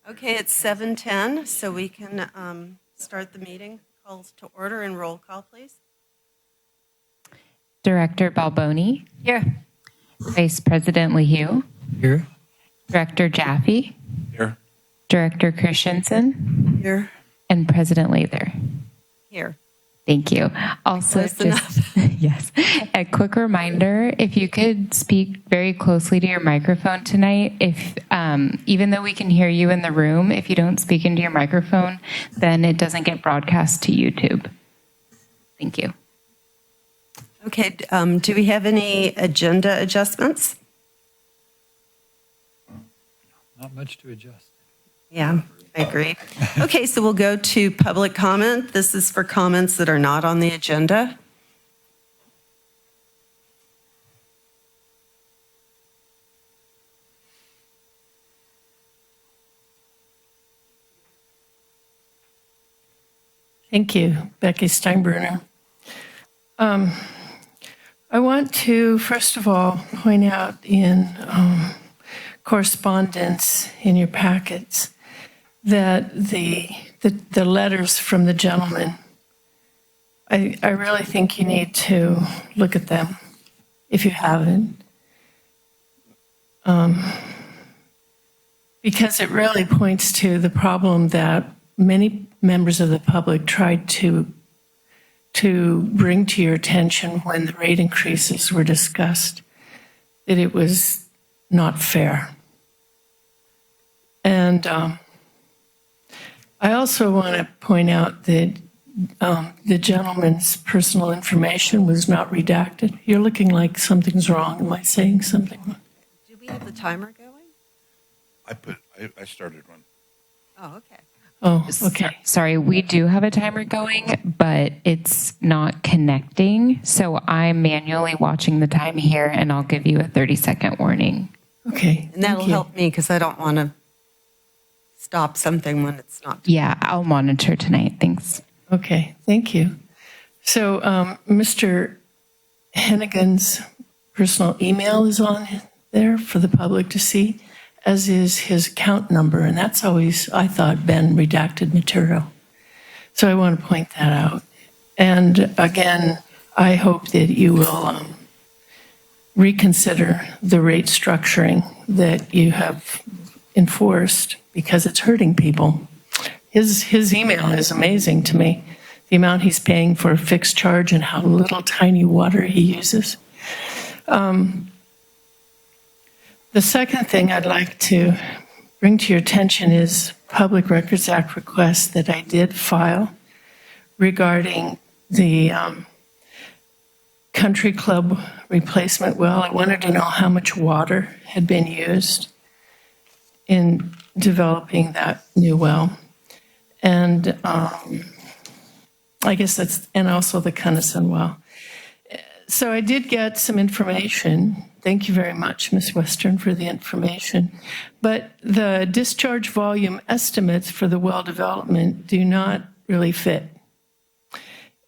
Okay, it's 7:10, so we can start the meeting. Calls to order and roll call, please. Director Balboni. Here. Vice President LaHue. Here. Director Jaffe. Here. Director Christensen. Here. And President Lather. Here. Thank you. Also, yes, a quick reminder, if you could speak very closely to your microphone tonight, if even though we can hear you in the room, if you don't speak into your microphone, then it doesn't get broadcast to YouTube. Thank you. Okay, do we have any agenda adjustments? Not much to adjust. Yeah, I agree. Okay, so we'll go to public comment. This is for comments that are not on the agenda. Thank you, Becky Steinbruner. I want to, first of all, point out in correspondence in your packets that the letters from the gentleman, I really think you need to look at them if you haven't. Because it really points to the problem that many members of the public tried to bring to your attention when the rate increases were discussed, that it was not fair. And I also want to point out that the gentleman's personal information was not redacted. You're looking like something's wrong. Am I saying something wrong? Do we have the timer going? I started one. Oh, okay. Oh, okay. Sorry, we do have a timer going, but it's not connecting. So I'm manually watching the time here, and I'll give you a 30-second warning. Okay. And that'll help me because I don't want to stop something when it's not. Yeah, I'll monitor tonight. Thanks. Okay, thank you. So Mr. Hennigan's personal email is on there for the public to see, as is his account number, and that's always, I thought, been redacted material. So I want to point that out. And again, I hope that you will reconsider the rate structuring that you have enforced because it's hurting people. His email is amazing to me, the amount he's paying for a fixed charge and how little tiny water he uses. The second thing I'd like to bring to your attention is Public Records Act request that I did file regarding the country club replacement well. I wanted to know how much water had been used in developing that new well. And I guess that's, and also the Gunnison well. So I did get some information. Thank you very much, Ms. Western, for the information. But the discharge volume estimates for the well development do not really fit.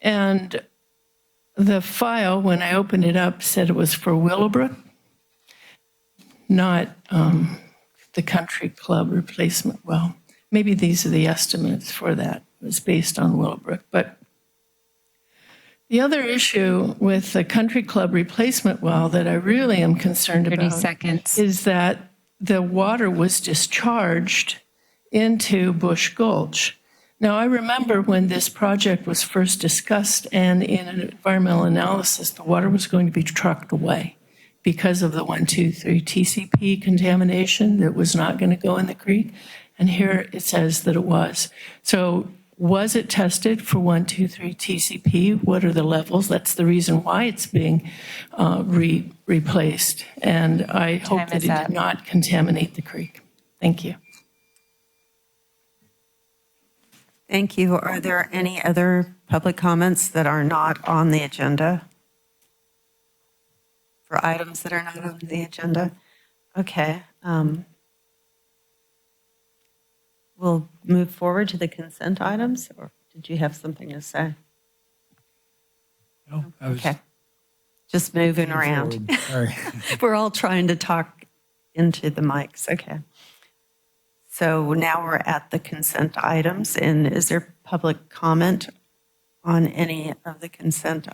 And the file, when I opened it up, said it was for Willowbrook, not the country club replacement well. Maybe these are the estimates for that. It was based on Willowbrook. But the other issue with the country club replacement well that I really am concerned 30 about seconds. is that the water was discharged into Bush Gulch. Now, I remember when this project was first discussed and in an environmental analysis, the water was going to be trucked away because of the 123 TCP contamination that was not going to go in the creek. And here it says that it was. So was it tested for 123 TCP? What are the levels? That's the reason why it's being replaced. And I hope that it did not contaminate the creek. Thank you. Thank you. Are there any other public comments that are not on the agenda? For items that are not on the agenda? Okay. We'll move forward to the consent items, or did you have something to say? No, I was Okay. Just moving around. Sorry. We're all trying to talk into the mics. Okay. So now we're at the consent items, and is there public comment on any of the consent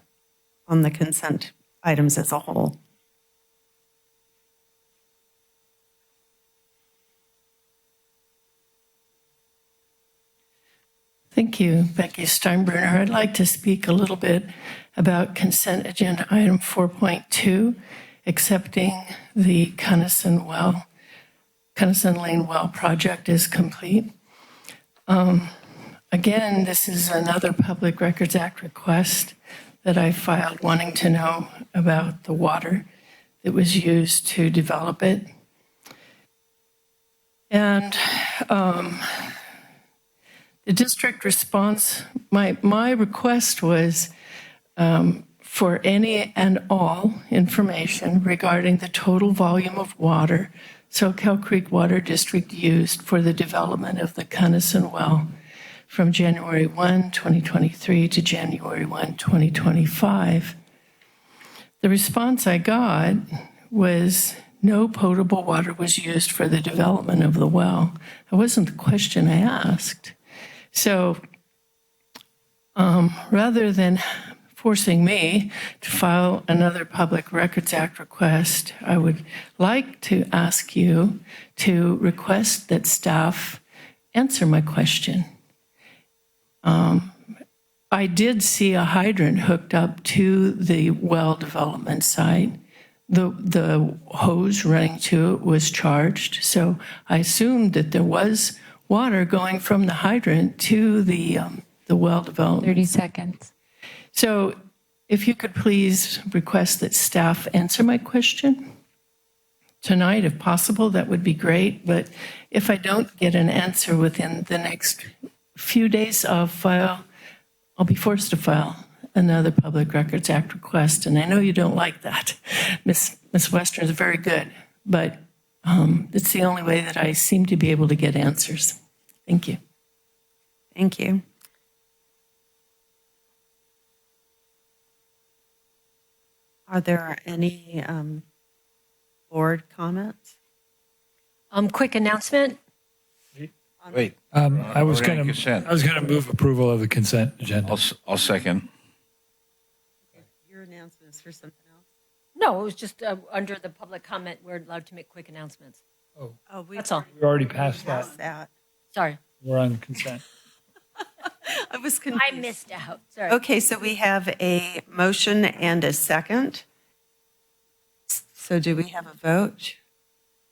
items as a whole? Thank you, Becky Steinbruner. I'd like to speak a little bit about consent agenda item 4.2, accepting the Gunnison Lane well project is complete. Again, this is another Public Records Act request that I filed wanting to know about the water that was used to develop it. And the district response, my request was for any and all information regarding the total volume of water Soquel Creek Water District used for the development of the Gunnison well from January 1, 2023 to January 1, 2025. The response I got was no potable water was used for the development of the well. That wasn't the question I asked. So rather than forcing me to file another Public Records Act request, I would like to ask you to request that staff answer my question. I did see a hydrant hooked up to the well development site. The hose running to it was charged, so I assumed that there was water going from the hydrant to the well development. 30 seconds. So if you could please request that staff answer my question tonight, if possible, that would be great. But if I don't get an answer within the next few days, I'll be forced to file another Public Records Act request. And I know you don't like that. Miss Western is very good, but it's the only way that I seem to be able to get answers. Thank you. Thank you. Are there any board comments? Quick announcement. Wait. I was We're on going consent. to move approval of the consent agenda. I'll second. Your announcement is for something else? No, it was just under the public comment, we're allowed to make quick announcements. Oh, That's all. We already passed that. Past that. Sorry. We're on consent. I was confused. I missed out. Sorry. Okay, so we have a motion and a second. So do we have a vote?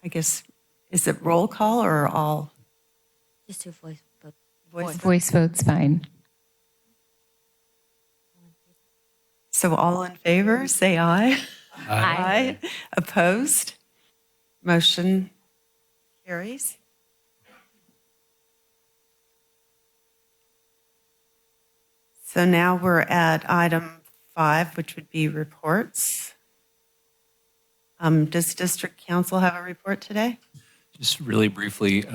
I guess, is it roll call or all Just do a voice vote. voice? Voice vote's fine. So all in favor, say aye. Aye. Opposed? Motion carries. So now we're at item 5, which would be reports. Does District Council have a report today? Just really briefly,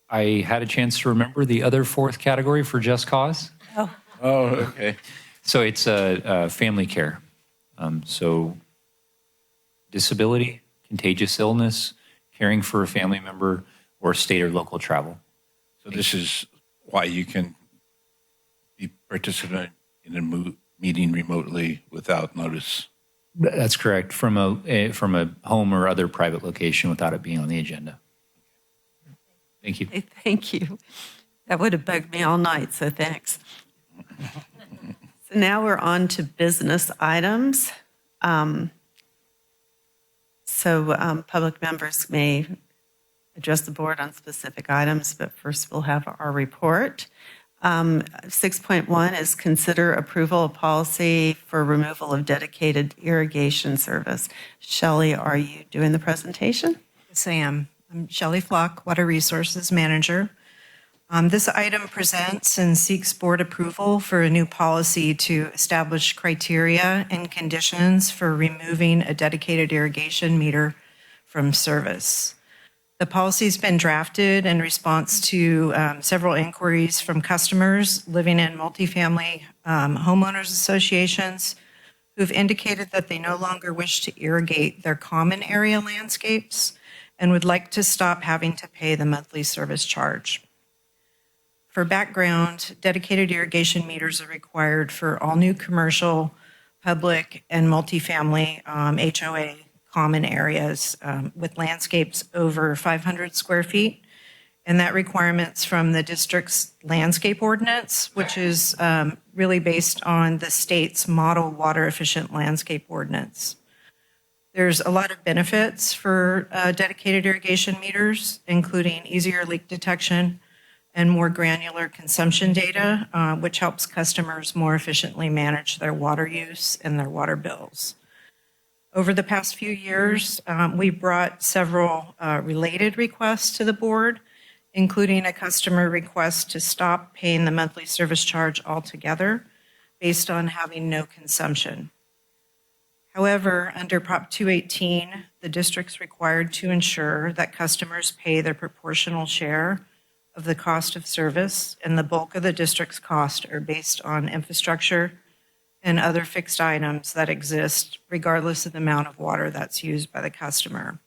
I had a chance to remember the other fourth category for Just Cause. Oh, okay. So it's family care. So disability, contagious illness, caring for a family member, or state or local travel. So this is why you can be participant in a meeting remotely without notice. That's correct, from a home or other private location without it being on the agenda. Thank you. Hey, thank you. That would have bugged me all night, so thanks. So now we're on to business items. Public members may address the board on specific items, but first we'll have our report. 6.1 is consider approval of policy for removal of dedicated irrigation service. Shelley, are you doing the presentation? Yes, I am. I'm Shelley Flock, Water Resources Manager. This item presents and seeks board approval for a new policy to establish criteria and conditions for removing a dedicated irrigation meter from service. The policy's been drafted in response to several inquiries from customers living in multifamily homeowners associations who've indicated that they no longer wish to irrigate their common area landscapes and would like to stop having to pay the monthly service charge. For background, dedicated irrigation meters are required for all new commercial, public, and multifamily HOA common areas with landscapes over 500 square feet. And that requirement's from the district's landscape ordinance, which is really based on the state's model water efficient landscape ordinance. There's a lot of benefits for dedicated irrigation meters, including easier leak detection and more granular consumption data, which helps customers more efficiently manage their water use and their water bills. Over the past few years, we brought several related requests to the board, including a customer request to stop paying the monthly service charge altogether based on having no consumption. However, under Prop 218, the district's required to ensure that customers pay their proportional share of the cost of service, and the bulk of the district's costs are based on infrastructure and other fixed items that exist regardless of the amount of water that's used by the customer.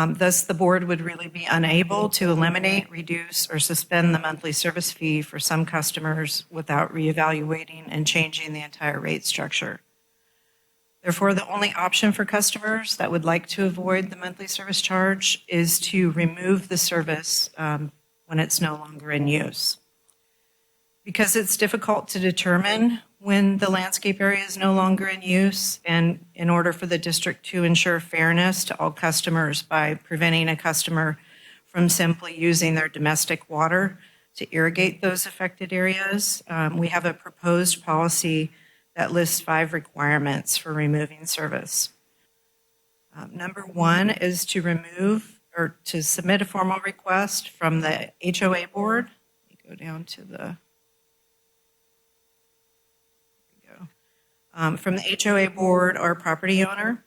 Thus, the board would really be unable to eliminate, reduce, or suspend the monthly service fee for some customers without reevaluating and changing the entire rate structure. Therefore, the only option for customers that would like to avoid the monthly service charge is to remove the service when it's no longer in use. Because it's difficult to determine when the landscape area is no longer in use, and in order for the district to ensure fairness to all customers by preventing a customer from simply using their domestic water to irrigate those affected areas, we have a proposed policy that lists 5 requirements for removing service. Number 1 is to remove or to submit a formal request from the HOA board. Let me go down to the from the HOA board or property owner,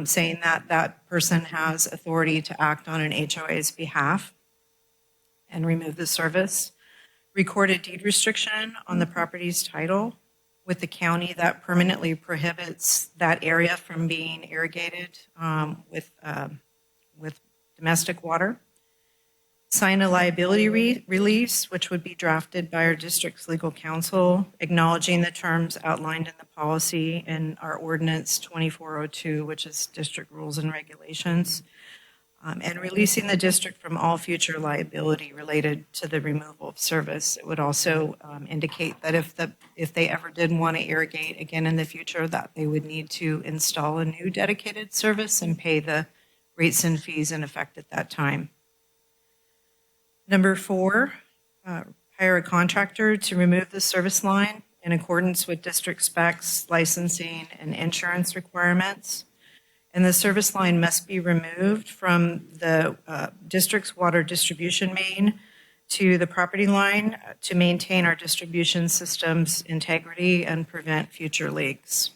saying that that person has authority to act on an HOA's behalf and remove the service. Record a deed restriction on the property's title with the county that permanently prohibits that area from being irrigated with domestic water. Sign a liability release, which would be drafted by our district's legal counsel, acknowledging the terms outlined in the policy in our ordinance 2402, which is district rules and regulations, and releasing the district from all future liability related to the removal of service. It would also indicate that if they ever did want to irrigate again in the future, that they would need to install a new dedicated service and pay the rates and fees in effect at that time. Number 4, hire a contractor to remove the service line in accordance with district specs, licensing, and insurance requirements. And the service line must be removed from the district's water distribution main to the property line to maintain our distribution system's integrity and prevent future leaks.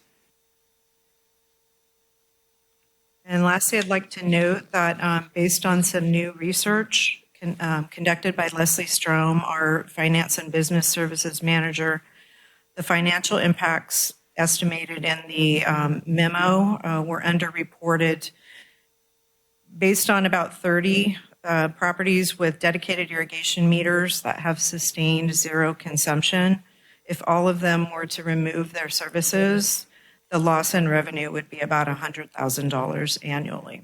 And lastly, I'd like to note that based on some new research conducted by Leslie Strom, our Finance and Business Services Manager, the financial impacts estimated in the memo were underreported based on about 30 properties with dedicated irrigation meters that have sustained zero consumption. If all of them were to remove their services, the loss in revenue would be about $100,000 annually.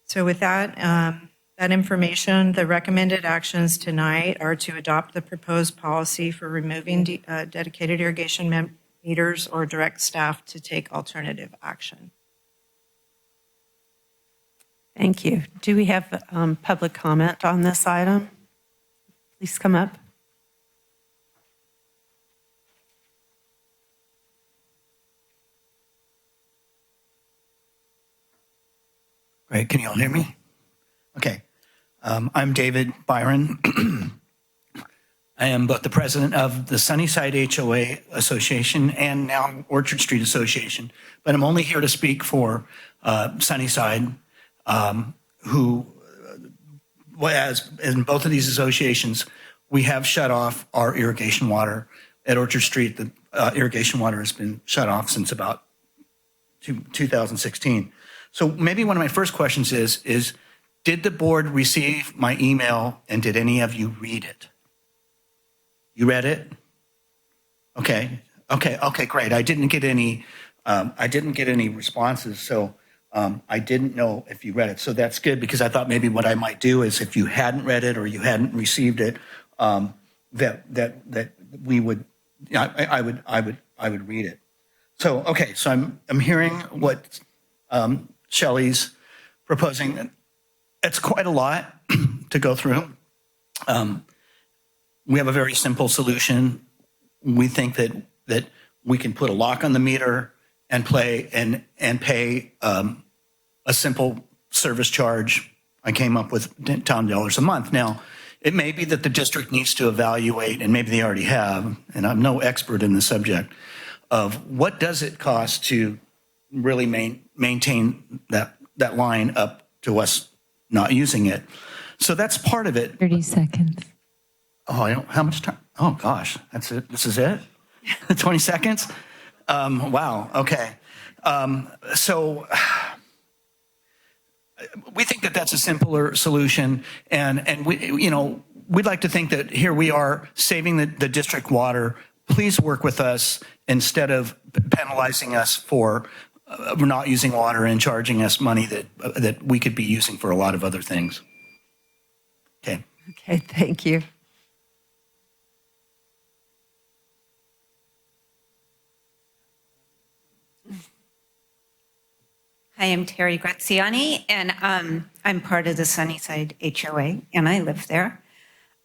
So with that information, the recommended actions tonight are to adopt the proposed policy for removing dedicated irrigation meters or direct staff to take alternative action. Thank you. Do we have public comment on this item? Please come up. Great. Can you all hear me? Okay. I'm David Byron. I am both the president of the Sunnyside HOA Association and now Orchard Street Association, but I'm only here to speak for Sunnyside, who, as in both of these associations, we have shut off our irrigation water at Orchard Street. The irrigation water has been shut off since about 2016. So maybe one of my first questions is did the board receive my email and did any of you read it? You read it? Okay, great. I didn't get any responses, so I didn't know if you read it. So that's good because I thought maybe what I might do is if you hadn't read it or you hadn't received it, that we would, I would read it. So okay, so I'm hearing what Shelley's proposing. It's quite a lot to go through. We have a very simple solution. We think that we can put a lock on the meter and pay a simple service charge. I came up with $10 a month. Now, it may be that the district needs to evaluate, and maybe they already have, and I'm no expert in the subject, of what does it cost to really maintain that line up to us not using it. So that's part of it. 30 seconds. Oh, how much time? Oh, gosh, that's it. This is it? 20 seconds? Wow, okay. So we think that that's a simpler solution. And we'd like to think that here we are saving the district water. Please work with us instead of penalizing us for not using water and charging us money that we could be using for a lot of other things. Okay. Okay, thank you. Hi, I'm Terry Graziani, and I'm part of the Sunnyside HOA, and I live there.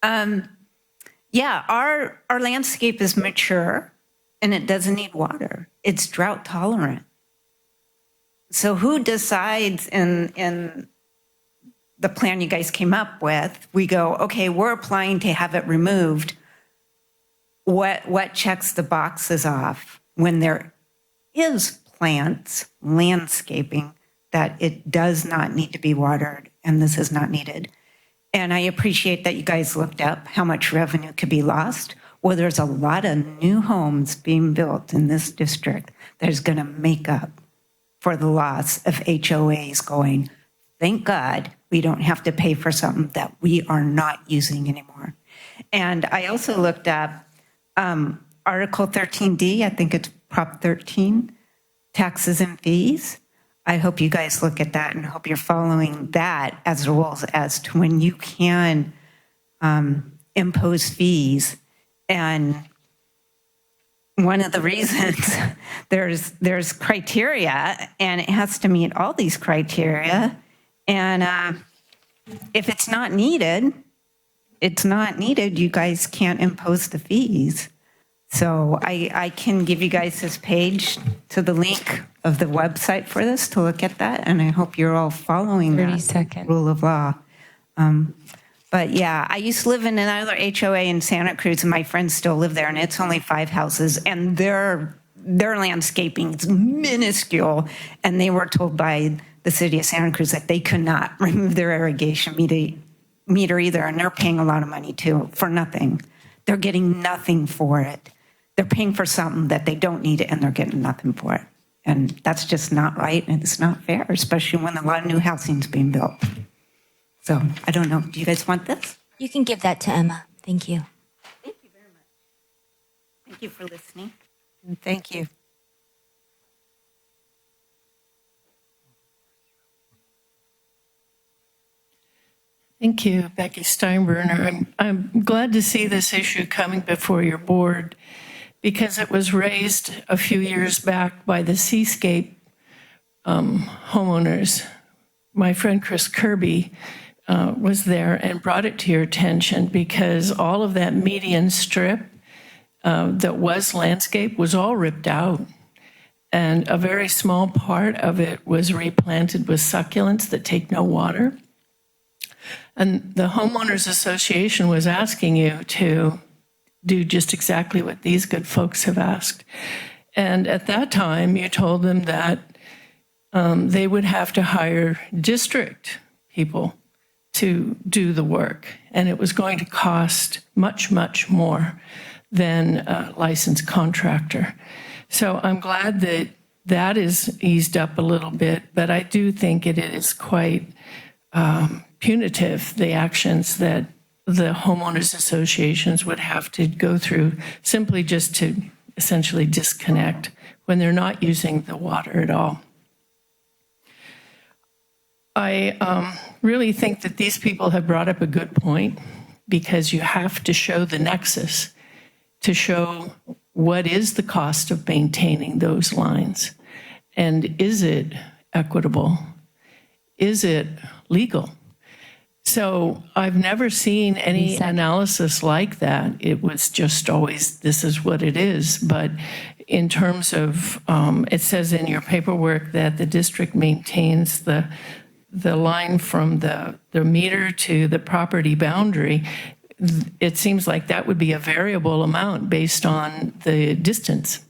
Yeah, our landscape is mature, and it doesn't need water. It's drought tolerant. So who decides in the plan you guys came up with? We go, okay, we're applying to have it removed. What checks the boxes off when there is plants, landscaping, that it does not need to be watered and this is not needed? And I appreciate that you guys looked up how much revenue could be lost. Well, there's a lot of new homes being built in this district that is going to make up for the loss of HOAs going, thank God we don't have to pay for something that we are not using anymore. And I also looked up Article 13D, I think it's Prop 13, taxes and fees. I hope you guys look at that and hope you're following that as rules as to when you can impose fees. And one of the reasons there's criteria, and it has to meet all these criteria. And if it's not needed, it's not needed. You guys can't impose the fees. So I can give you guys this page to the link of the website for this to look at that, and I hope you're all following 30 that seconds. rule of law. But yeah, I used to live in another HOA in Santa Cruz, and my friends still live there, and it's only 5 houses, and their landscaping is minuscule, and they were told by the city of Santa Cruz that they could not remove their irrigation meter either, and they're paying a lot of money too for nothing. They're getting nothing for it. They're paying for something that they don't need, and they're getting nothing for it. And that's just not right, and it's not fair, especially when a lot of new housing is being built. So I don't know. Do you guys want this? You can give that to Emma. Thank you. Thank you very much. Thank you for listening. And thank you. Thank you, Becky Steinbruner. I'm glad to see this issue coming before your board because it was raised a few years back by the Seascape homeowners. My friend Chris Kirby was there and brought it to your attention because all of that median strip that was landscape was all ripped out. And a very small part of it was replanted with succulents that take no water. And the Homeowners Association was asking you to do just exactly what these good folks have asked. And at that time, you told them that they would have to hire district people to do the work. And it was going to cost much, much more than a licensed contractor. So I'm glad that that is eased up a little bit, but I do think it is quite punitive, the actions that the homeowners associations would have to go through simply just to essentially disconnect when they're not using the water at all. I really think that these people have brought up a good point, because you have to show the nexus to show what is the cost of maintaining those lines, and is it equitable? Is it legal? So I've never seen any analysis like that. It was just always, this is what it is. But in terms of, it says in your paperwork that the district maintains the line from the meter to the property boundary. It seems like that would be a variable amount based on the distance.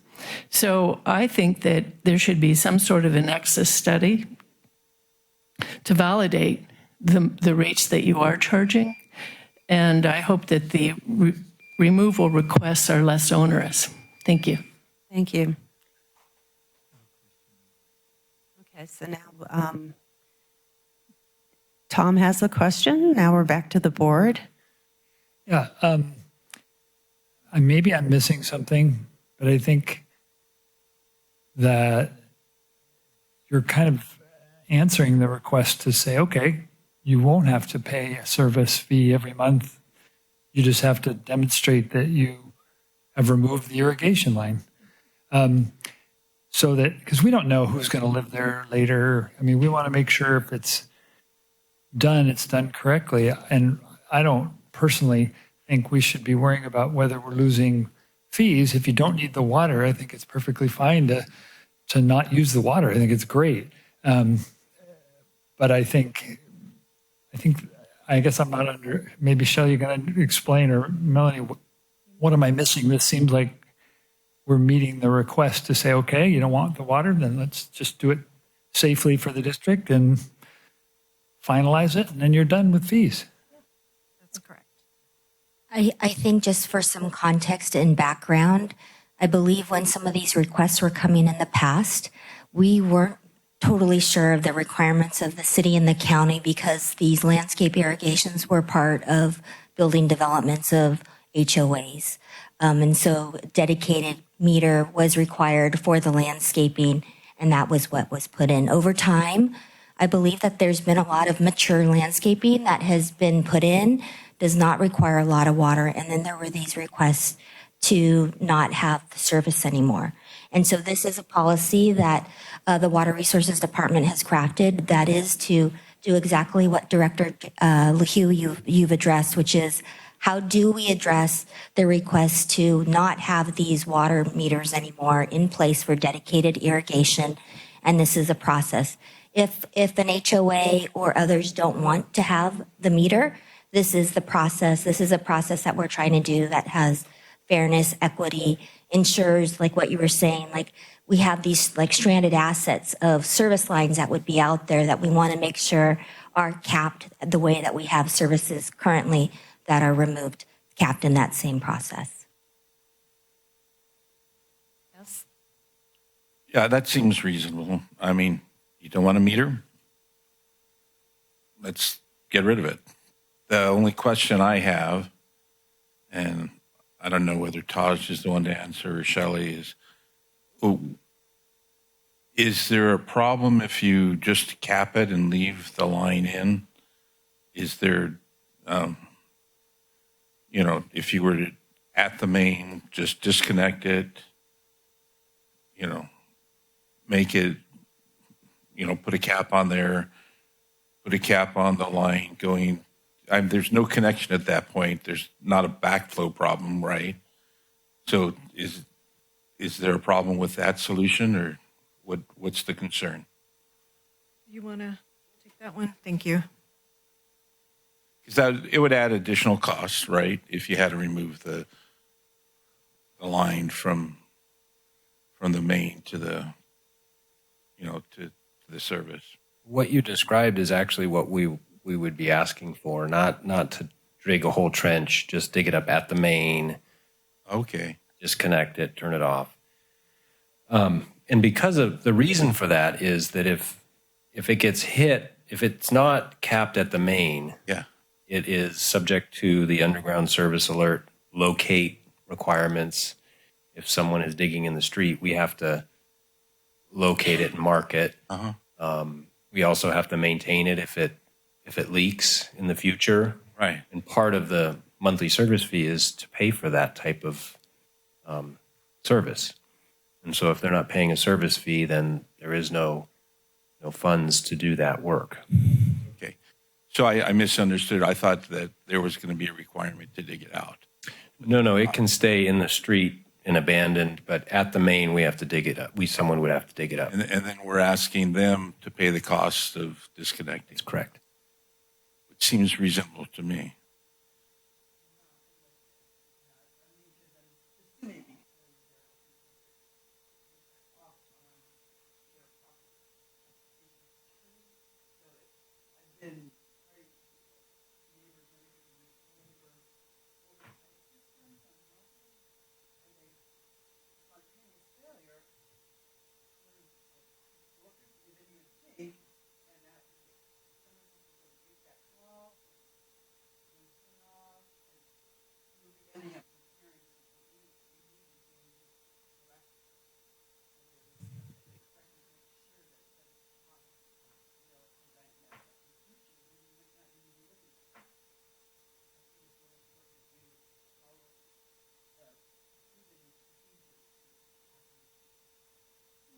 So I think that there should be some sort of a nexus study to validate the rates that you are charging. And I hope that the removal requests are less onerous. Thank you. Thank you. Okay, so now Tom has a question. Now we're back to the board. Yeah, maybe I'm missing something, but I think that you're kind of answering the request to say, okay, you won't have to pay a service fee every month. You just have to demonstrate that you have removed the irrigation line. So that, because we don't know who's going to live there later. I mean, we want to make sure if it's done correctly. And I don't personally think we should be worrying about whether we're losing fees. If you don't need the water, I think it's perfectly fine to not use the water. I think it's great. But I guess I'm not under, maybe Shelley, you're going to explain, or Melanie, what am I missing? This seems like we're meeting the request to say, okay, you don't want the water, then let's just do it safely for the district and finalize it, and then you're done with fees. That's correct. I think just for some context and background, I believe when some of these requests were coming in the past, we weren't totally sure of the requirements of the city and the county, because these landscape irrigations were part of building developments of HOAs. And so dedicated meter was required for the landscaping, and that was what was put in. Over time, I believe that there's been a lot of mature landscaping that has been put in, does not require a lot of water, and then there were these requests to not have the service anymore. And so this is a policy that the Water Resources Department has crafted that is to do exactly what Director LaHue you've addressed, which is how do we address the request to not have these water meters anymore in place for dedicated irrigation. And this is a process. If an HOA or others don't want to have the meter, this is the process. This is a process that we're trying to do that has fairness, equity, ensures, like what you were saying, like we have these like stranded assets of service lines that would be out there that we want to make sure are capped the way that we have services currently that are removed, capped in that same process. Yes. Yeah, that seems reasonable. I mean, you don't want a meter? Let's get rid of it. The only question I have, and I don't know whether Taj is the one to answer or Shelley, is there a problem if you just cap it and leave the line in? Is there, if you were to, at the main, just disconnect it, make it, put a cap on there, put a cap on the line going, there's no connection at that point. There's not a backflow problem, right? So is there a problem with that solution, or what's the concern? You want to take that one? Thank you. Because it would add additional costs, right? If you had to remove the line from the main to the, to the service. What you described is actually what we would be asking for, not to dig a whole trench, just dig it up at the main. Okay. Disconnect it, turn it off. And because of the reason for that is that if it gets hit, if it's not capped at the main, Yeah. it is subject to the underground service alert locate requirements. If someone is digging in the street, we have to locate it and mark it. We also have to maintain it if it leaks in the future. Right. And part of the monthly service fee is to pay for that type of service. And so if they're not paying a service fee, then there is no funds to do that work. Okay. So I misunderstood. I thought that there was going to be a requirement to dig it out. No, it can stay in the street and abandoned, but at the main, we have to dig it up. Someone would have to dig it up. And then we're asking them to pay the cost of disconnecting. That's correct. It seems reasonable to me.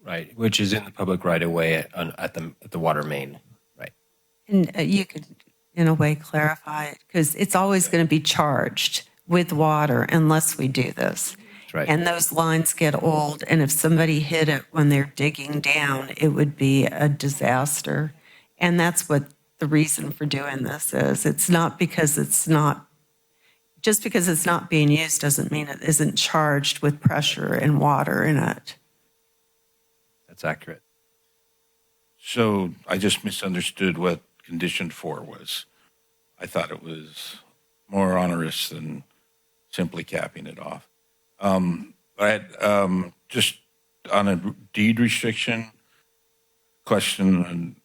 Right, which is in the public right of way at the water main. Right. And you could, in a way, clarify it, because it's always going to be charged with water unless we do this. That's right. And those lines get old, and if somebody hit it when they're digging down, it would be a disaster. And that's what the reason for doing this is. It's not because it's not, just because it's not being used doesn't mean it isn't charged with pressure and water in it. That's accurate. So I just misunderstood what condition 4 was. I thought it was more onerous than simply capping it off. Just on a deed restriction question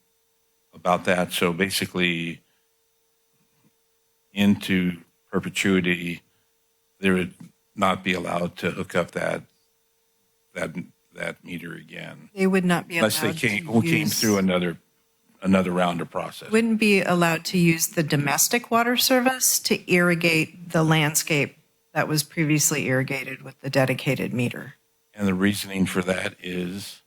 about that. So basically, into perpetuity, there would not be allowed to hook up that meter again. They would not be allowed Unless they came through another round of process. Wouldn't be allowed to use the domestic water service to irrigate the landscape that was previously irrigated with the dedicated meter. And the reasoning for that is?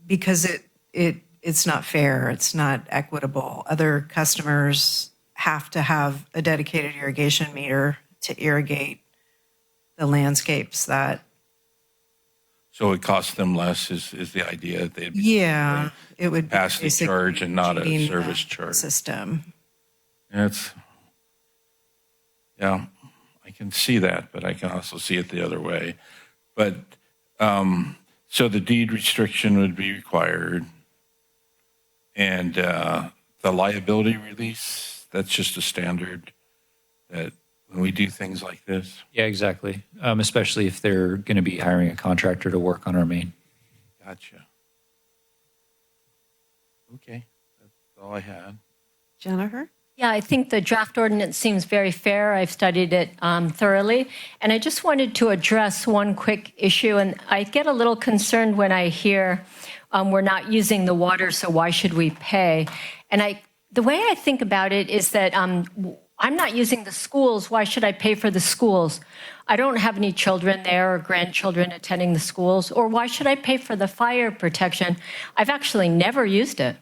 Because it's not fair, it's not equitable. Other customers have to have a dedicated irrigation meter to irrigate the landscapes that. So it costs them less is the idea. They'd be Yeah, it would be capacity basically charge and not a cheating service the charge. system. Yeah, I can see that, but I can also see it the other way. But so the deed restriction would be required, and the liability release, that's just a standard that when we do things like this. Yeah, exactly. Especially if they're going to be hiring a contractor to work on our main. Gotcha. Okay, that's all I had. Jennifer? Yeah, I think the draft ordinance seems very fair. I've studied it thoroughly. And I just wanted to address one quick issue. And I get a little concerned when I hear we're not using the water, so why should we pay? And the way I think about it is that I'm not using the schools. Why should I pay for the schools? I don't have any children there or grandchildren attending the schools. Or why should I pay for the fire protection? I've actually never used it.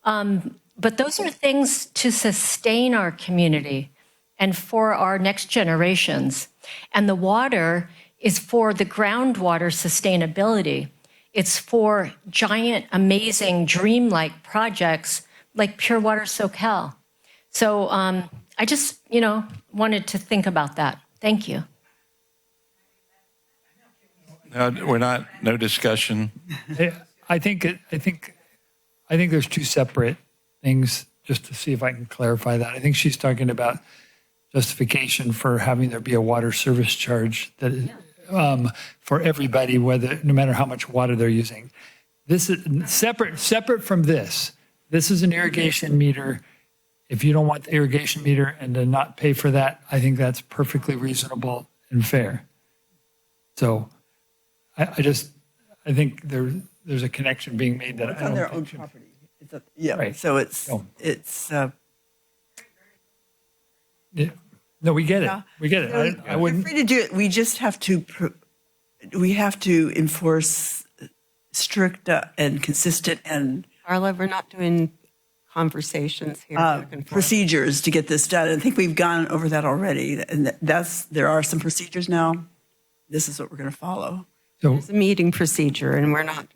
But those are things to sustain our community and for our next generations. And the water is for the groundwater sustainability. It's for giant, amazing, dreamlike projects like Pure Water Soquel. So I just, wanted to think about that. Thank you. No discussion. I think there's two separate things, just to see if I can clarify that. I think she's talking about justification for having there be a water service charge that for everybody, no matter how much water they're using. This is separate from this. This is an irrigation meter. If you don't want the irrigation meter and to not pay for that, I think that's perfectly reasonable and fair. So I think there's a connection being made that It's I don't on their think own should- property. Yeah, Right. so it's, No. it's, Yeah. No, we get it. Yeah. We get it. I we're wouldn't. free to do it. We just have to, we have to enforce strict and consistent and Carla, we're not doing conversations here. back and forth. procedures to get this done. I think we've gone over that already. And there are some procedures now. This is what we're going to follow. So It's a meeting procedure, and we're not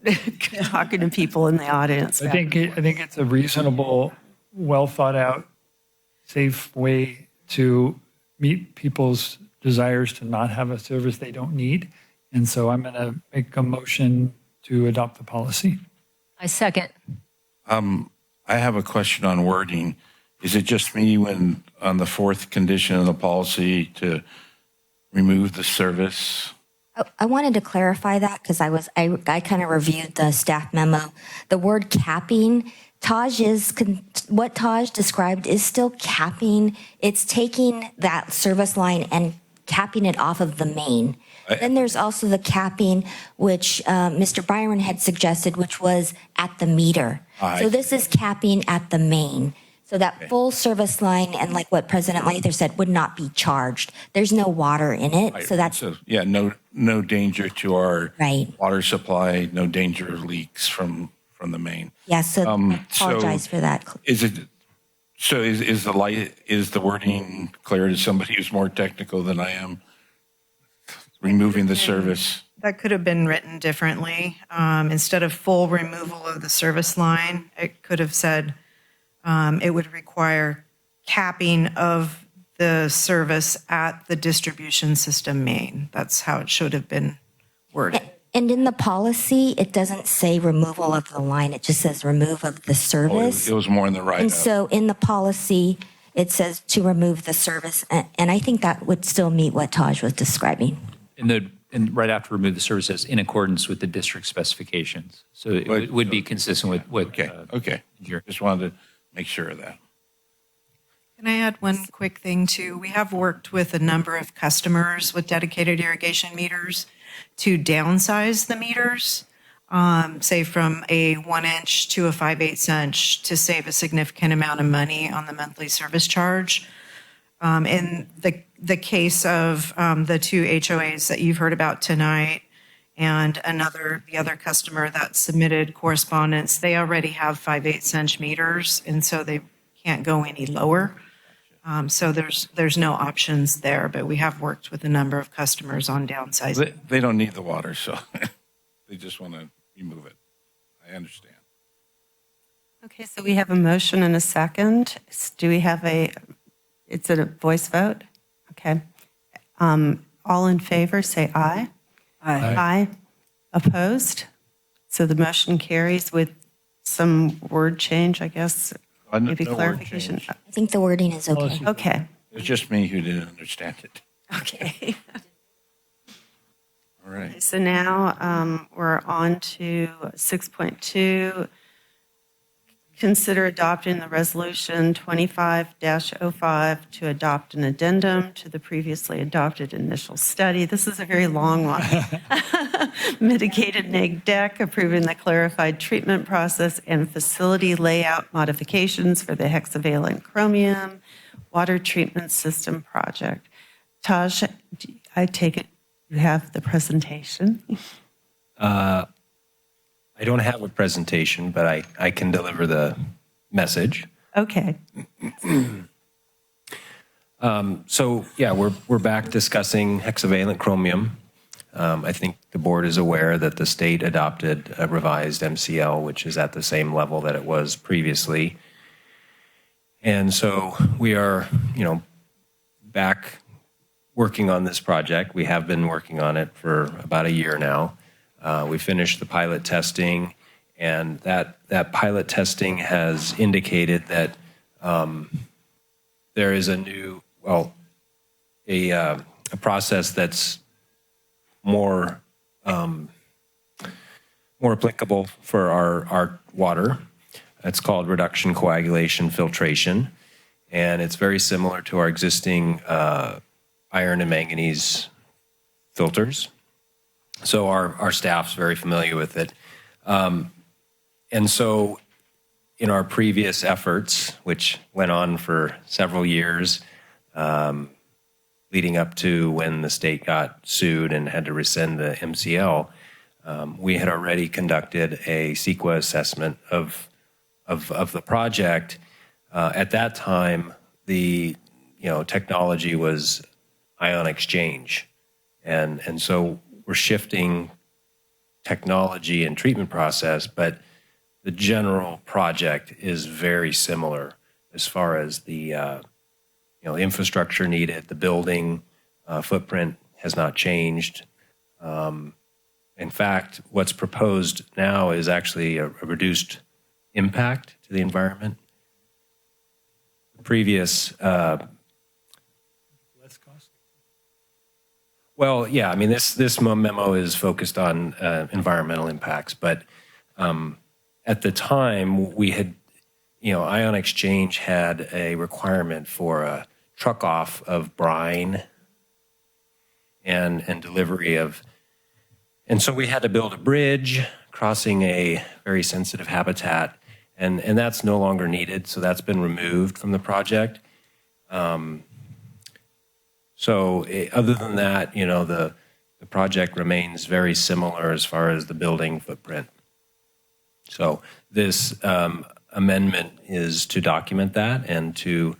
talking to people in the audience. I think it's a reasonable, well thought out, safe way to meet people's desires to not have a service they don't need. And so I'm going to make a motion to adopt the policy. I second. I have a question on wording. Is it just me when on the fourth condition of the policy to remove the service? I wanted to clarify that because I kind of reviewed the staff memo. The word capping, what Taj described is still capping. It's taking that service line and capping it off of the main. Then there's also the capping, which Mr. Byron had suggested, which was at the meter. So this is capping at the main. So that full service line, and like what President Lather said, would not be charged. There's no water in it. So that's Yeah, no danger to our right. water supply, no danger of leaks from the main. Yeah, so I apologize for that. Is the wording clear to somebody who's more technical than I am? Removing the service. That could have been written differently. Instead of full removal of the service line, it could have said it would require capping of the service at the distribution system main. That's how it should have been worded. And in the policy, it doesn't say removal of the line. It just says remove of the service. It was more in the write-up. And so in the policy, it says to remove the service. And I think that would still meet what Taj was describing. And right after remove the service says in accordance with the district specifications. So it would be consistent with what. Okay. Just wanted to make sure of that. Can I add one quick thing too? We have worked with a number of customers with dedicated irrigation meters to downsize the meters, say from a 1-inch to a 5/8 inch, to save a significant amount of money on the monthly service charge. In the case of the two HOAs that you've heard about tonight, and the other customer that submitted correspondence, they already have 5/8 inch meters, and so they can't go any lower. So there's no options there, but we have worked with a number of customers on downsizing. They don't need the water, so they just want to remove it. I understand. Okay, so we have a motion and a second. Do we have it's a voice vote? Okay. All in favor, say aye. Aye. Aye. Opposed? So the motion carries with some word change, I guess, maybe No word clarification. change. I think the wording is okay. Okay. It was just me who didn't understand it. Okay. All right. So now we're on to 6.2. Consider adopting the resolution 25-05 to adopt an addendum to the previously adopted initial study. This is a very long one. Mitigated neg deck, approving the clarified treatment process and facility layout modifications for the hexavalent chromium water treatment system project. Taj, I take it you have the presentation. I don't have a presentation, but I can deliver the message. Okay. So yeah, we're back discussing hexavalent chromium. I think the board is aware that the state adopted a revised MCL, which is at the same level that it was previously. And so we are, back working on this project. We have been working on it for about a year now. We finished the pilot testing, and that pilot testing has indicated that there is a process that's more more applicable for our water. It's called reduction coagulation filtration, and it's very similar to our existing iron and manganese filters. So our staff's very familiar with it. And so in our previous efforts, which went on for several years, leading up to when the state got sued and had to rescind the MCL, we had already conducted a CEQA assessment of the project. At that time, the technology was ion exchange, and so we're shifting technology and treatment process, but the general project is very similar as far as the infrastructure needed. The building footprint has not changed. In fact, what's proposed now is actually a reduced impact to the environment. The previous, Less costly. well, yeah, I mean, this memo is focused on environmental impacts, but at the time we had, ion exchange had a requirement for a truck off of brine and delivery of, and so we had to build a bridge crossing a very sensitive habitat, and that's no longer needed, so that's been removed from the project. So other than that, the project remains very similar as far as the building footprint. So this amendment is to document that and to,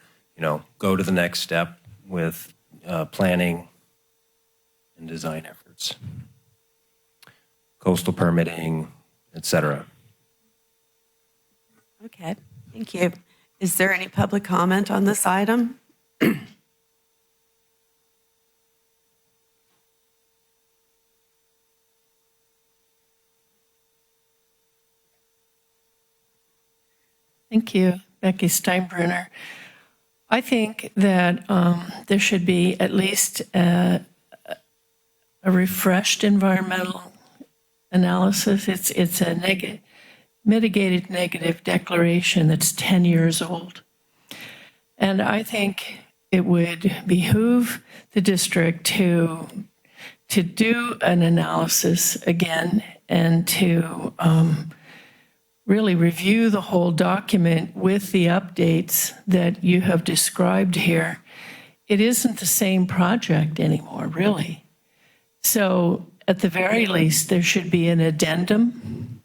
go to the next step with planning and design efforts, coastal permitting, et cetera. Okay, thank you. Is there any public comment on this item? Thank you, Becky Steinbruner. I think that there should be at least a refreshed environmental analysis. It's a mitigated negative declaration that's 10 years old. And I think it would behoove the district to do an analysis again and to really review the whole document with the updates that you have described here. It isn't the same project anymore, really. So at the very least, there should be an addendum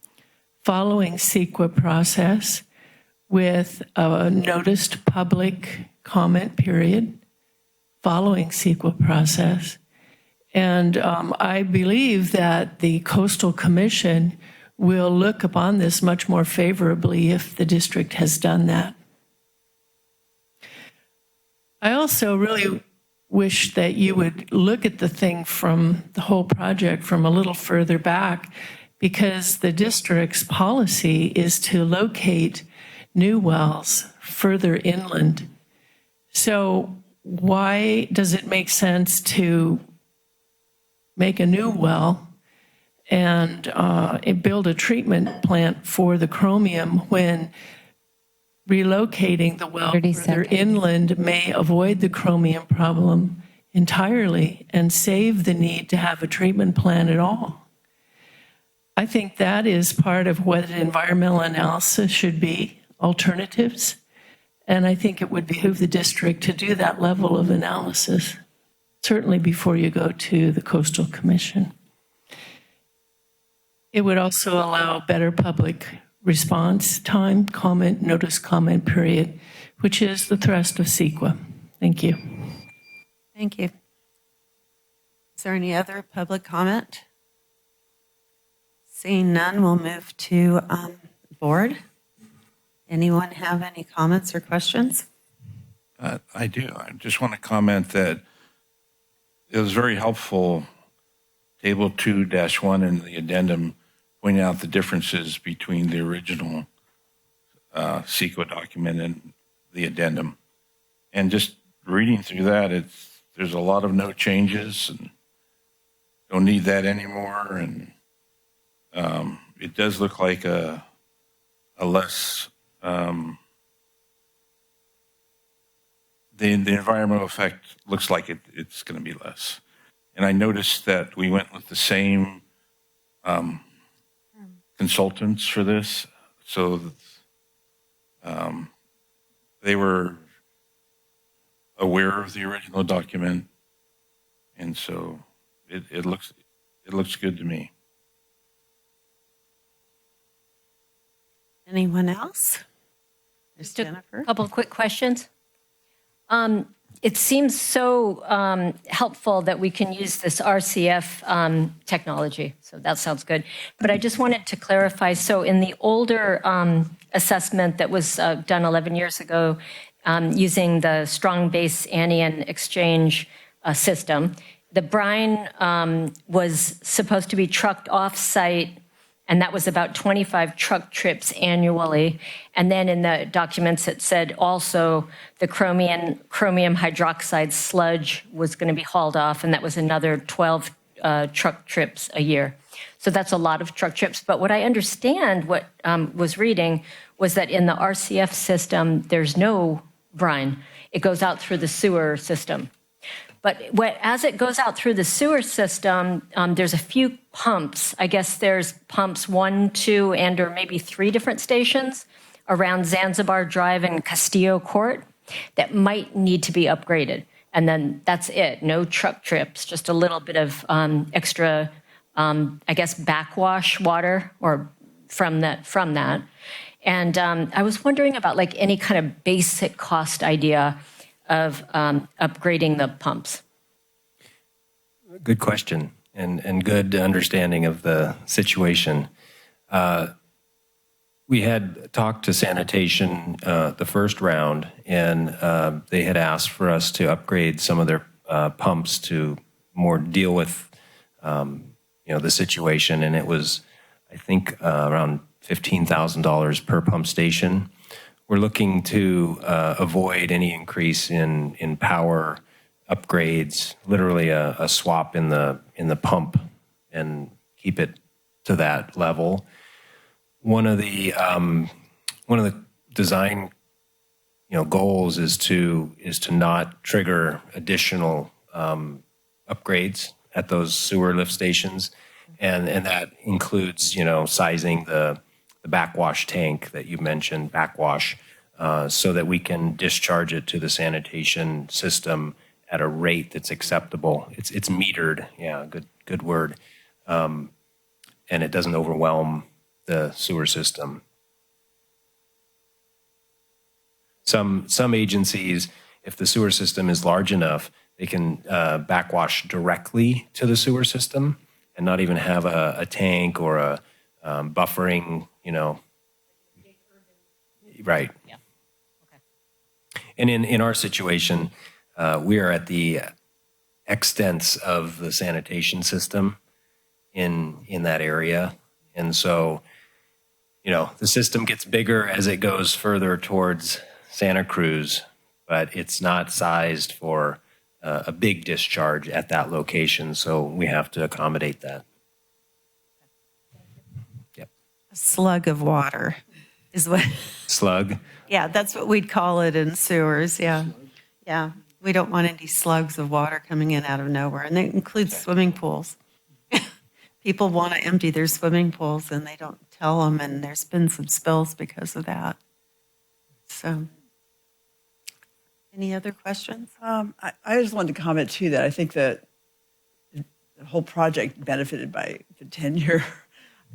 following CEQA process with a noticed public comment period following CEQA process. And I believe that the Coastal Commission will look upon this much more favorably if the district has done that. I also really wish that you would look at the thing from the whole project from a little further back, because the district's policy is to locate new wells further inland. So why does it make sense to make a new well and build a treatment plant for the chromium when relocating the well further inland may avoid the chromium problem entirely and save the need to have a treatment plant at all? I think that is part of what an environmental analysis should be, alternatives. And I think it would behoove the district to do that level of analysis, certainly before you go to the Coastal Commission. It would also allow better public response time, notice comment period, which is the thrust of CEQA. Thank you. Thank you. Is there any other public comment? Seeing none, we'll move to board. Anyone have any comments or questions? I do. I just want to comment that it was very helpful, Table 2-1 in the addendum, pointing out the differences between the original CEQA document and the addendum. And just reading through that, there's a lot of no changes, and don't need that anymore. And it does look like a less, the environmental effect looks like it's going to be less. And I noticed that we went with the same consultants for this. So they were aware of the original document. And so it looks good to me. Anyone else? There's Just a Jennifer. couple of quick questions. It seems so helpful that we can use this RCF technology. So that sounds good. But I just wanted to clarify. So in the older assessment that was done 11 years ago using the strong base anion exchange system, the brine was supposed to be trucked off-site, and that was about 25 truck trips annually. And then in the documents it said also the chromium hydroxide sludge was going to be hauled off, and that was another 12 truck trips a year. So that's a lot of truck trips. But what I understand, what was reading, was that in the RCF system, there's no brine. It goes out through the sewer system. But as it goes out through the sewer system, there's a few pumps. I guess there's pumps 1, 2, and or maybe 3 different stations around Zanzibar Drive and Castillo Court that might need to be upgraded. And then that's it. No truck trips, just a little bit of extra, I guess, backwash water or from that. And I was wondering about like any kind of basic cost idea of upgrading the pumps. Good question and good understanding of the situation. We had talked to sanitation the first round, and they had asked for us to upgrade some of their pumps to more deal with the situation, and it was, I think, around $15,000 per pump station. We're looking to avoid any increase in power upgrades, literally a swap in the pump, and keep it to that level. One of the design goals is to not trigger additional upgrades at those sewer lift stations, and that includes sizing the backwash tank that you mentioned, backwash, so that we can discharge it to the sanitation system at a rate that's acceptable. It's metered, good word, and it doesn't overwhelm the sewer system. Some agencies, if the sewer system is large enough, they can backwash directly to the sewer system and not even have a tank or a buffering, Right. Yeah. Okay. And in our situation, we are at the extents of the sanitation system in that area. And so, the system gets bigger as it goes further towards Santa Cruz, but it's not sized for a big discharge at that location. So we have to accommodate that. Yep. A slug of water is what. Slug? Yeah, that's what we'd call it in sewers. Yeah. Yeah. We don't want any slugs of water coming in out of nowhere. And that includes swimming pools. People want to empty their swimming pools and they don't tell them. And there's been some spills because of that. So, any other questions? I just wanted to comment too that I think that the whole project benefited by the tenure,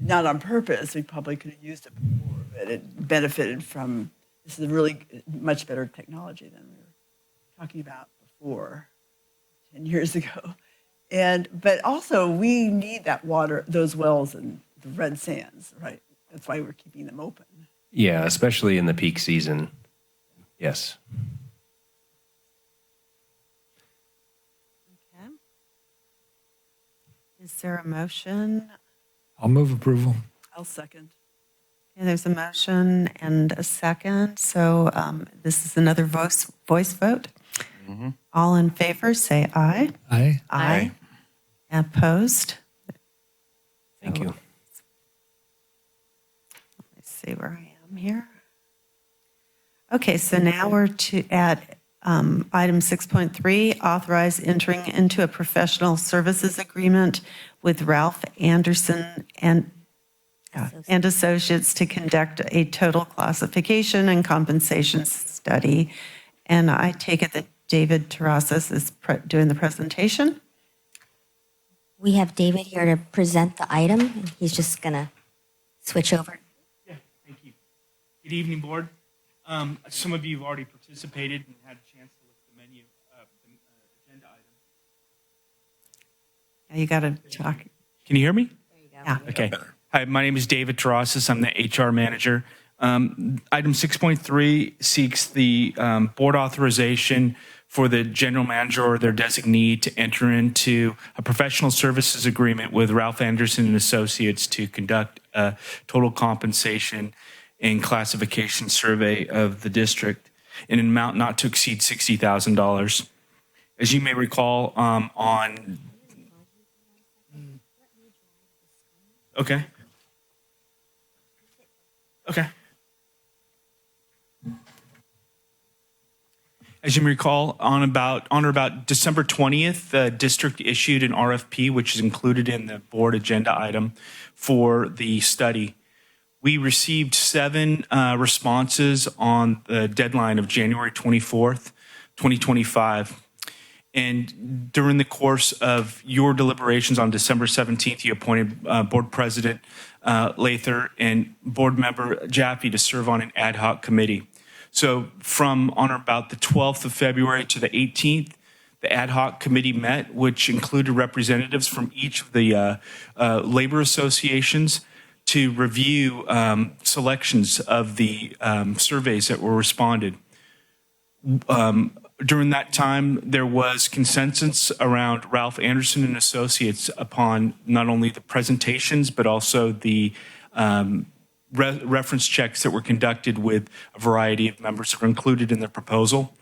not on purpose. We probably could have used it before, but it benefited from, this is a really much better technology than we were talking about before 10 years ago. But also we need that water, those wells and the red sands, right? That's why we're keeping them open. Yeah, especially in the peak season. Yes. Okay. Is there a motion? I'll move approval. I'll second. Okay, there's a motion and a second. So this is another voice vote. Mm-hmm. All in favor, say aye. Aye. Aye. Opposed? Thank you. Let me see where I am here. Okay, so now we're at item 6.3, authorize entering into a professional services agreement with Ralph Anderson and Associates to conduct a total classification and compensation study. And I take it that David Terrasas is doing the presentation. We have David here to present the item. He's just going to switch over. Yeah, thank you. Good evening, board. Some of you have already participated and had a chance to look at the menu, the agenda item. Yeah, you got to talk. Can you hear me? There you go. Yeah. Okay. Hi, my name is David Terrasas. I'm the HR manager. Item 6.3 seeks the board authorization for the general manager or their designee to enter into a professional services agreement with Ralph Anderson and Associates to conduct a total compensation and classification survey of the district in an amount not to exceed $60,000. As you may recall, Okay. As you may recall, on or about December 20th, the district issued an RFP, which is included in the board agenda item for the study. We received 7 responses on the deadline of January 24th, 2025. And during the course of your deliberations on December 17th, you appointed Board President Lather and Board Member Jaffe to serve on an ad hoc committee. So from on or about the 12th of February to the 18th, the ad hoc committee met, which included representatives from each of the labor associations to review selections of the surveys that were responded. During that time, there was consensus around Ralph Anderson and Associates upon not only the presentations, but also the reference checks that were conducted with a variety of members that were included in the proposal.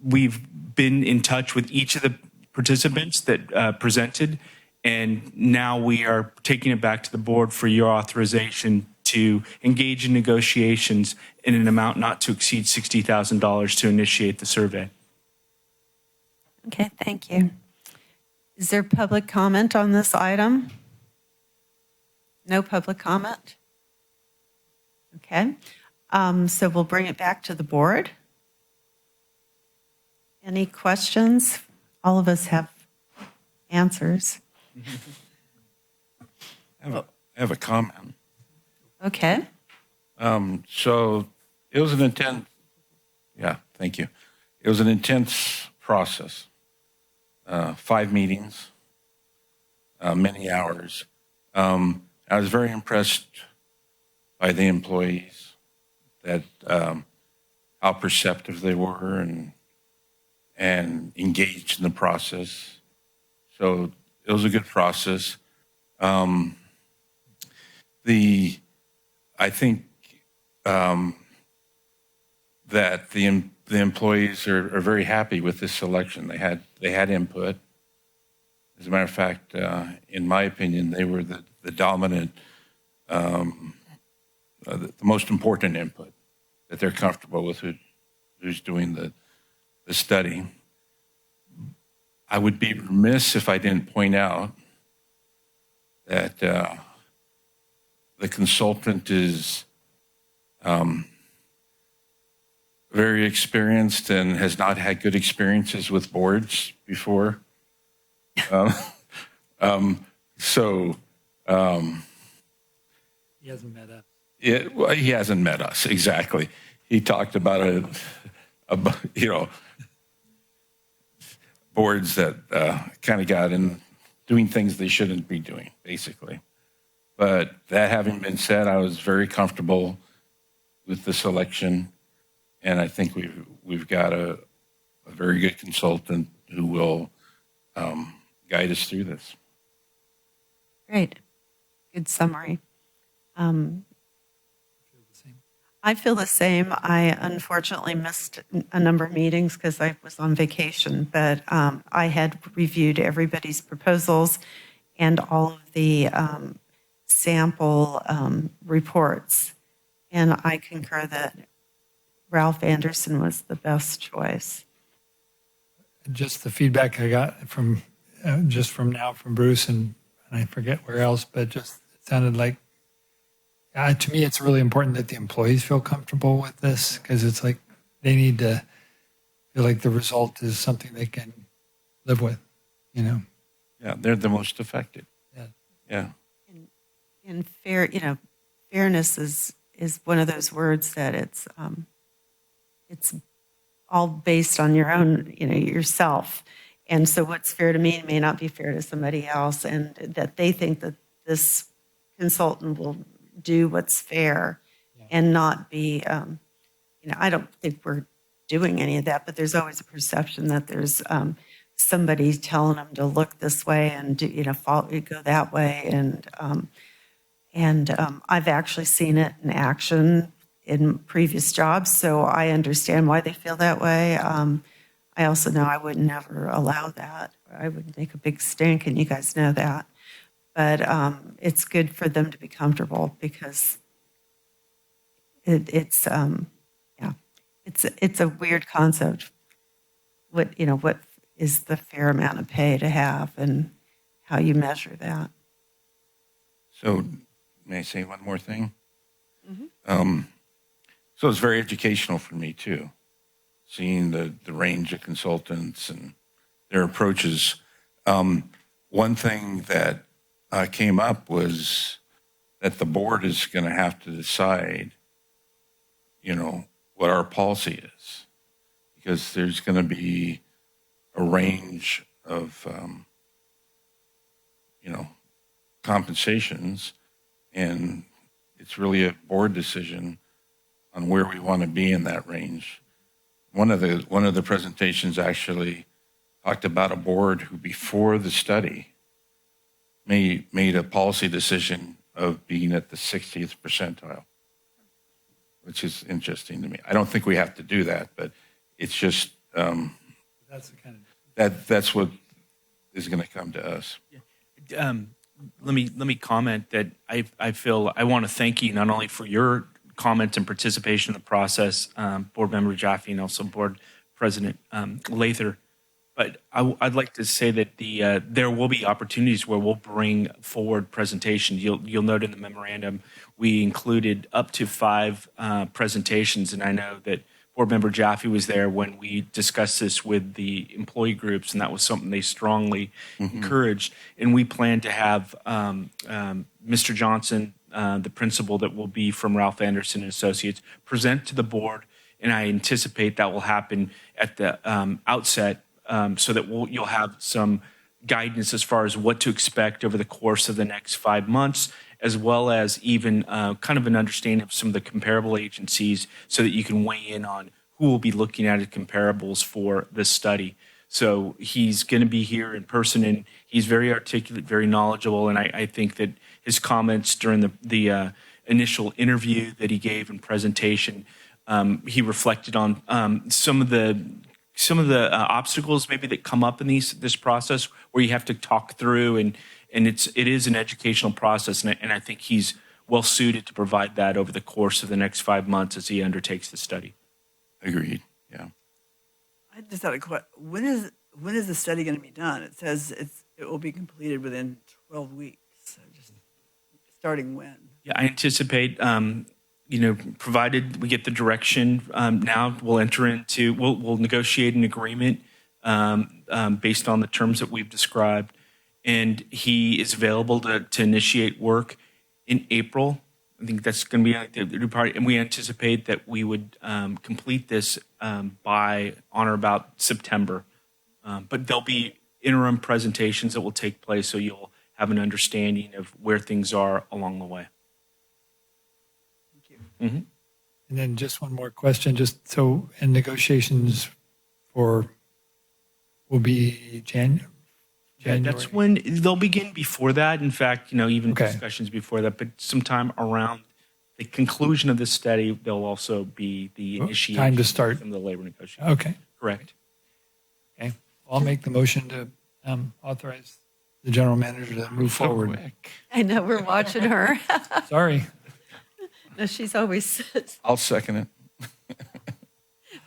We've been in touch with each of the participants that presented, and now we are taking it back to the board for your authorization to engage in negotiations in an amount not to exceed $60,000 to initiate the survey. Okay, thank you. Is there public comment on this item? No public comment? Okay, so we'll bring it back to the board. Any questions? All of us have answers. I have a comment. Okay. So it was an intense, thank you. It was an intense process. 5 meetings, many hours. I was very impressed by the employees, that how perceptive they were and engaged in the process. So it was a good process. I think that the employees are very happy with this selection. They had input. As a matter of fact, in my opinion, they were the dominant, the most important input, that they're comfortable with who's doing the study. I would be remiss if I didn't point out that the consultant is very experienced and has not had good experiences with boards before. He hasn't met us. He hasn't met us, exactly. He talked about boards that kind of got in doing things they shouldn't be doing, basically. But that having been said, I was very comfortable with the selection, and I think we've got a very good consultant who will guide us through this. Great. Good summary. I feel the same. I unfortunately missed a number of meetings because I was on vacation, but I had reviewed everybody's proposals and all of the sample reports. And I concur that Ralph Anderson was the best choice. Just the feedback I got from from Bruce and I forget where else, but just it sounded like to me it's really important that the employees feel comfortable with this because it's like they need to feel like the result is something they can live with, you know. Yeah, they're the most affected. Yeah. Yeah. And fairness is one of those words that it's all based on your own, yourself. And so what's fair to me may not be fair to somebody else, and that they think that this consultant will do what's fair and not be, I don't think we're doing any of that, but there's always a perception that there's somebody telling them to look this way and go that way. And I've actually seen it in action in previous jobs, so I understand why they feel that way. I also know I would never allow that. I would make a big stink, and you guys know that. But it's good for them to be comfortable because it's a weird concept. What is the fair amount of pay to have, and how you measure that? So, may I say one more thing? So it's very educational for me too, seeing the range of consultants and their approaches. One thing that came up was that the board is going to have to decide, what our policy is, because there's going to be a range of, compensations, and it's really a board decision on where we want to be in that range. One of the presentations actually talked about a board who, before the study, made a policy decision of being at the 60th percentile, which is interesting to me. I don't think we have to do that, but it's just that's the kind of that's what is going to come to us. Let me comment that I feel I want to thank you not only for your comment and participation in the process, Board Member Jaffe, and also Board President Lather. But I'd like to say that there will be opportunities where we'll bring forward presentations. You'll note in the memorandum we included up to 5 presentations, and I know that Board Member Jaffe was there when we discussed this with the employee groups, and that was something they strongly encouraged. And we plan to have Mr. Johnson, the principal that will be from Ralph Anderson and Associates, present to the board, and I anticipate that will happen at the outset, so that you'll have some guidance as far as what to expect over the course of the next 5 months, as well as even kind of an understanding of some of the comparable agencies, so that you can weigh in on who will be looking at comparables for this study. So he's going to be here in person, and he's very articulate, very knowledgeable, and I think that his comments during the initial interview that he gave and presentation, he reflected on some of the obstacles maybe that come up in this process, where you have to talk through, and it is an educational process, and I think he's well suited to provide that over the course of the next 5 months as he undertakes the study. Agreed. Yeah. I just had a question. When is the study going to be done? It says it will be completed within 12 weeks. So just starting when? Yeah, I anticipate, provided we get the direction, now we'll negotiate an agreement based on the terms that we've described, and he is available to initiate work in April. I think that's going to be the new part, and we anticipate that we would complete this by on or about September. But there'll be interim presentations that will take place, so you'll have an understanding of where things are along the way. And then just one more question, just so in negotiations will be January. That's when they'll begin before that. In fact, even discussions before that, but sometime around the conclusion of this study, there'll also be the initiation Time to start. of the labor negotiations. Okay. Correct. Okay. I'll make the motion to authorize the general manager to move forward. I know, we're watching her. Sorry. No, she's always, I'll second it.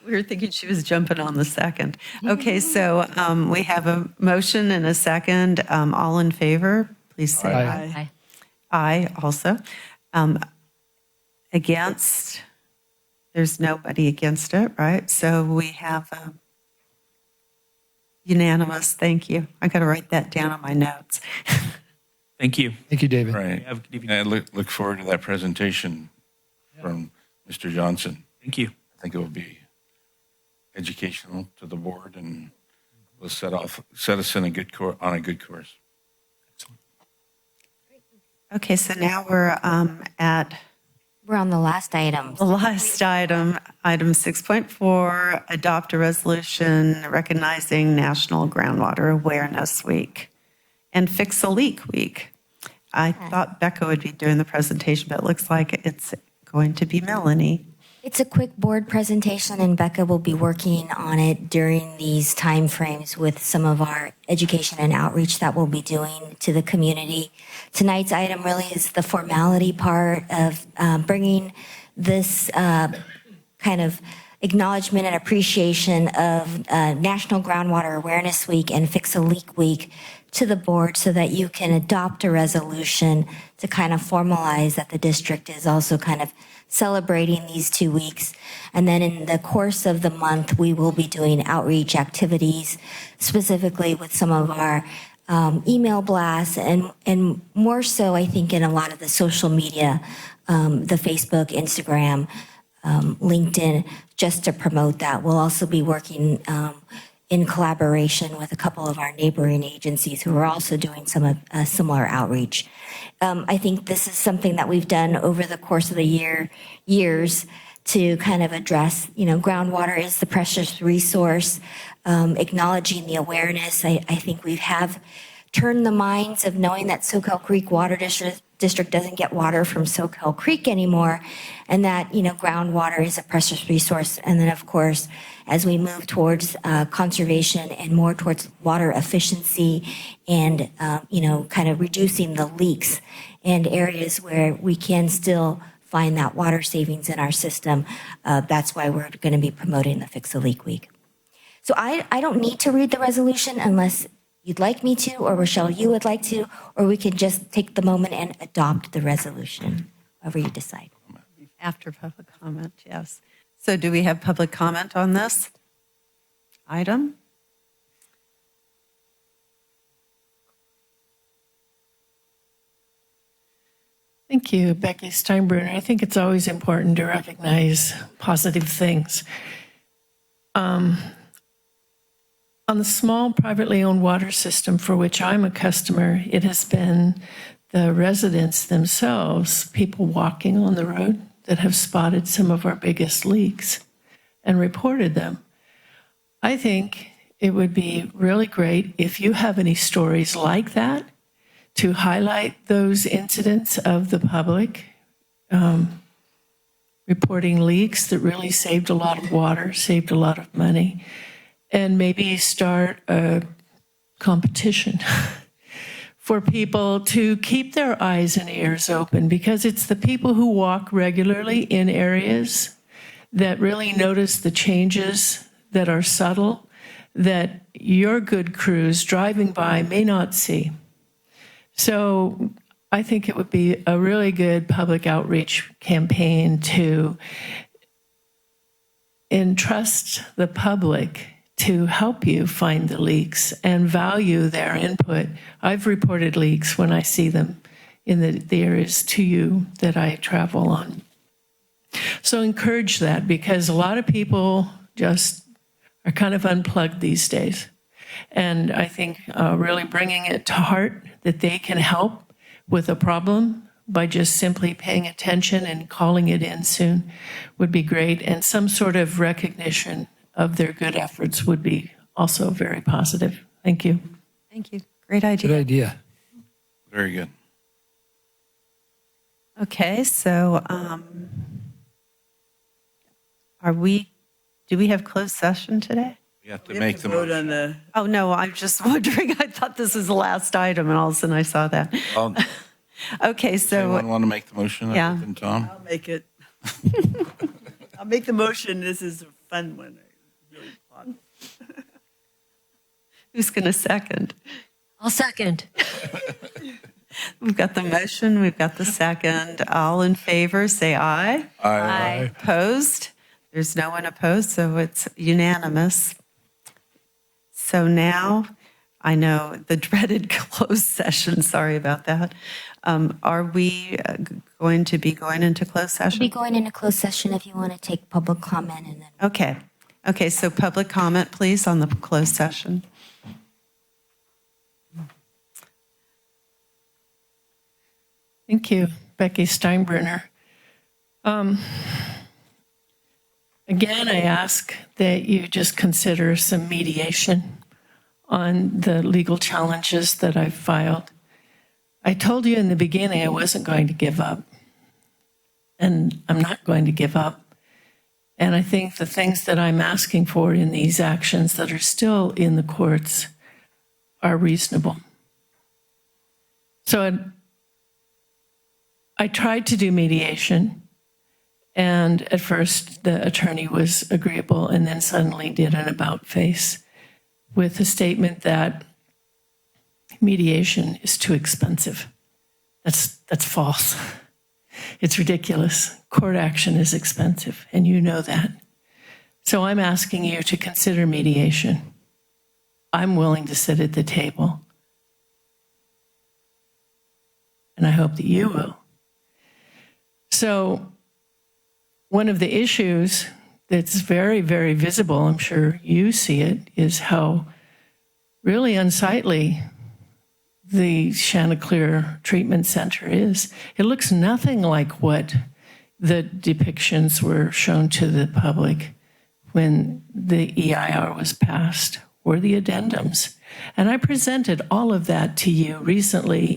we were thinking she was jumping on the second. Okay, so we have a motion and a second. All in favor, please say aye. Aye. Aye also. Against, there's nobody against it, right? So we have unanimous, thank you. I got to write that down on my notes. Thank you. Thank you, David. Right. Have a good evening. And I look forward to that presentation from Mr. Johnson. Thank you. I think it will be educational to the board and will set us in a good on a good course. Okay, so now we're at We're on the last item. the last item, item 6.4, adopt a resolution recognizing National Groundwater Awareness Week and Fix a Leak Week. I thought Becca would be doing the presentation, but it looks like it's going to be Melanie. It's a quick board presentation, and Becca will be working on it during these timeframes with some of our education and outreach that we'll be doing to the community. Tonight's item really is the formality part of bringing this kind of acknowledgement and appreciation of National Groundwater Awareness Week and Fix a Leak Week to the board so that you can adopt a resolution to kind of formalize that the district is also kind of celebrating these 2 weeks. And then in the course of the month, we will be doing outreach activities, specifically with some of our email blasts and more so, I think, in a lot of the social media, the Facebook, Instagram, LinkedIn, just to promote that. We'll also be working in collaboration with a couple of our neighboring agencies who are also doing some similar outreach. I think this is something that we've done over the course of the years to kind of address, groundwater is the precious resource, acknowledging the awareness. I think we have turned the minds of knowing that Soquel Creek Water District doesn't get water from Soquel Creek anymore, and that, groundwater is a precious resource. And then, of course, as we move towards conservation and more towards water efficiency and, kind of reducing the leaks and areas where we can still find that water savings in our system, that's why we're going to be promoting the Fix a Leak Week. So I don't need to read the resolution unless you'd like me to, or Rochelle, you would like to, or we can just take the moment and adopt the resolution, however you decide. After public comment, yes. So do we have public comment on this item? Thank you, Becky Steinbruner. I think it's always important to recognize positive things. On the small privately owned water system for which I'm a customer, it has been the residents themselves, people walking on the road, that have spotted some of our biggest leaks and reported them. I think it would be really great if you have any stories like that to highlight those incidents of the public reporting leaks that really saved a lot of water, saved a lot of money, and maybe start a competition for people to keep their eyes and ears open, because it's the people who walk regularly in areas that really notice the changes that are subtle, that your good crews driving by may not see. So I think it would be a really good public outreach campaign to entrust the public to help you find the leaks and value their input. I've reported leaks when I see them in the areas to you that I travel on. So encourage that, because a lot of people just are kind of unplugged these days. And I think really bringing it to heart that they can help with a problem by just simply paying attention and calling it in soon would be great. And some sort of recognition of their good efforts would be also very positive. Thank you. Thank you. Great idea. Good idea. Very good. Okay, so do we have closed session today? We have to We make have the to vote on motion. the, Oh, no, I'm just wondering. I thought this was the last item, and all of a sudden I saw that. Well, Okay, does anyone want to make the motion Yeah. other than Tom? I'll make it. I'll make the motion. This is a fun one. Really fun. who's going to second? I'll second. We've got the motion, we've got the second. All in favor, say aye. Aye. Opposed? There's no one opposed, so it's unanimous. So now, I know the dreaded closed session, sorry about that. Are we going to be going into closed We'll be session? going into closed session if you want to take public comment and then. Okay. Okay, so public comment, please, on the closed session. Thank you, Becky Steinbrenner. Again, I ask that you just consider some mediation on the legal challenges that I've filed. I told you in the beginning I wasn't going to give up, and I'm not going to give up. And I think the things that I'm asking for in these actions that are still in the courts are reasonable. So I tried to do mediation, and at first the attorney was agreeable and then suddenly did an about face with a statement that mediation is too expensive. That's false. It's ridiculous. Court action is expensive, and you know that. So I'm asking you to consider mediation. I'm willing to sit at the table, and I hope that you will. So one of the issues that's very, very visible, I'm sure you see it, is how really unsightly the Chanticleer Treatment Center is. It looks nothing like what the depictions were shown to the public when the EIR was passed, or the addendums. And I presented all of that to you recently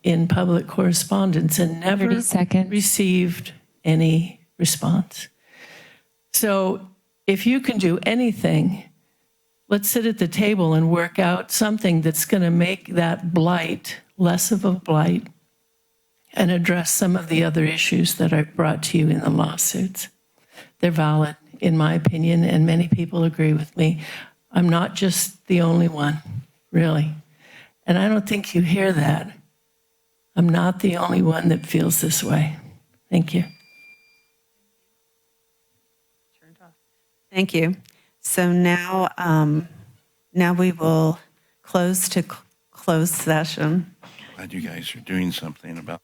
in public correspondence and never 30 seconds. received any response. So if you can do anything, let's sit at the table and work out something that's going to make that blight less of a blight and address some of the other issues that I've brought to you in the lawsuits. They're valid, in my opinion, and many people agree with me. I'm not just the only one, really. And I don't think you hear that. I'm not the only one that feels this way. Thank you. Thank you. So now, now we will close to closed session. Glad you guys are doing something about